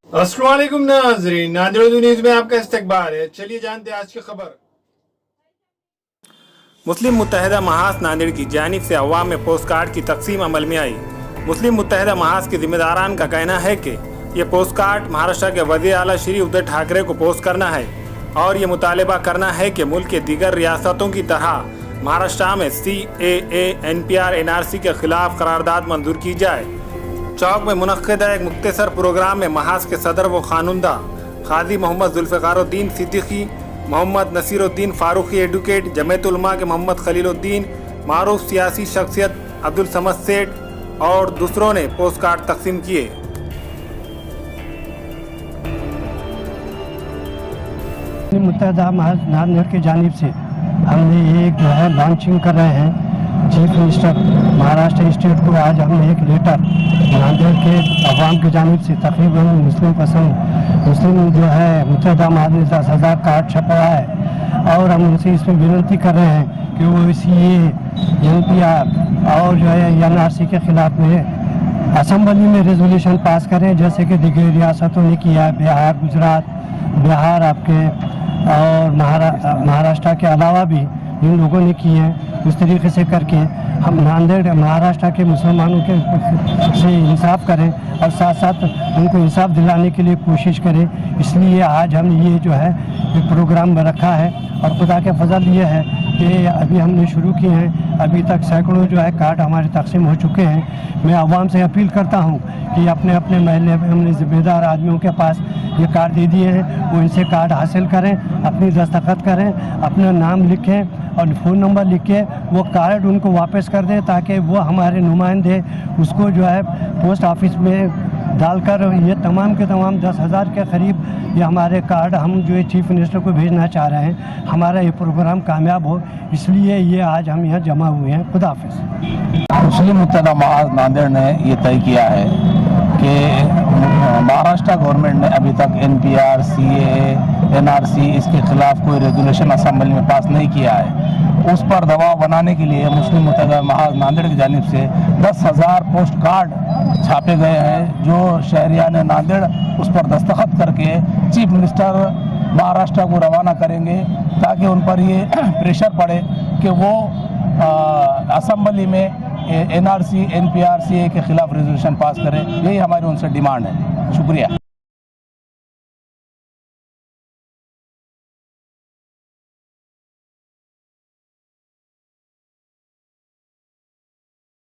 अस्सलाम वालेकुम नाज़रीन, नादिर न्यूज़ में आपका इस्तकबाल है। चलिए जानते हैं आज की खबर। मुस्लिम मुत्तहिदा महाज नांदेड़ की जानिब से अवाम में पोस्ट कार्ड की तकसीम अमल में आई। मुस्लिम मुत्तहिदा महाज के जिम्मेदारान का कहना है कि ये पोस्ट कार्ड महाराष्ट्र के वज़ीर आला श्री उद्धव ठाकरे को पोस्ट करना है और ये मुतालबा करना है कि मुल्क के दीगर रियासतों की तरह महाराष्ट्र में CAA, NPR, NRC के खिलाफ करारदाद मंजूर की जाए। चौक में मुनक्किदा एक मुख्तसर प्रोग्राम में महाज के सदर व खानुंदा काजी मोहम्मद जुल्फ़िकारुद्दीन सिद्दीकी, मोहम्मद नसीरुद्दीन फारूकी एडवोकेट, जमीयत उलमा के मोहम्मद खलीलुद्दीन, मारूफ सियासी शख्सियत अब्दुल समद सेठ और दूसरों ने पोस्ट कार्ड तकसीम किए। मुत्तहिदा महाज नांदेड़ की जानिब से हमने एक जो है लॉन्चिंग कर रहे हैं। चीफ मिनिस्टर महाराष्ट्र स्टेट को आज हमने एक लेटर नांदेड़ के अवाम की जानिब से तकरीबन मुस्लिम जो है मुत्तहिदा महाज ने 10,000 कार्ड छपवाया है और हम उनसे इसमें विनती कर रहे हैं कि वो CAA, NPR और जो है NRC के खिलाफ में असम्बली में रेजोल्यूशन पास करें, जैसे कि दिगर रियासतों ने किया है। बिहार आपके और महाराष्ट्र के अलावा भी इन लोगों ने किए हैं। उस तरीके से करके हम नांदेड़ महाराष्ट्र के मुसलमानों के से इंसाफ करें और साथ साथ उनको इंसाफ दिलाने के लिए कोशिश करें। इसलिए आज हम ये जो है एक प्रोग्राम में रखा है और खुदा के फजल ये है कि अभी हमने शुरू किए हैं। अभी तक सैकड़ों जो है कार्ड हमारे तकसीम हो चुके हैं। मैं आवाम से अपील करता हूँ कि अपने अपने महल्ले में हमने ज़िम्मेदार आदमियों के पास ये कार्ड दे दिए हैं, वो इनसे कार्ड हासिल करें, अपनी दस्तखत करें, अपना नाम लिखें और फ़ोन नंबर लिख के वो कार्ड उनको वापस कर दें, ताकि वो हमारे नुमाइंदे उसको जो है पोस्ट ऑफिस में डालकर ये तमाम के तमाम 10,000 के करीब ये हमारे कार्ड हम जो है चीफ मिनिस्टर को भेजना चाह रहे हैं। हमारा ये प्रोग्राम कामयाब हो, इसलिए ये आज हम यहाँ जमा हुए हैं। खुदा हाफिज़। मुस्लिम मुत्तहिदा महाज नांदेड़ ने ये तय किया है कि महाराष्ट्र गवर्नमेंट ने अभी तक NPR, CAA, NRC इसके खिलाफ कोई रेगुलेशन असम्बली में पास नहीं किया है। उस पर दबाव बनाने के लिए मुस्लिम मुत्तहिदा महाज नांदेड़ की जानिब से 10,000 पोस्ट कार्ड छापे गए हैं, जो शहरियान नांदेड़ उस पर दस्तखत करके चीफ मिनिस्टर महाराष्ट्र को रवाना करेंगे, ताकि उन पर ये प्रेशर पड़े कि वो असम्बली में NRC, NPR, CAA के खिलाफ रेजोल्यूशन पास करें। यही हमारी उनसे डिमांड है। शुक्रिया।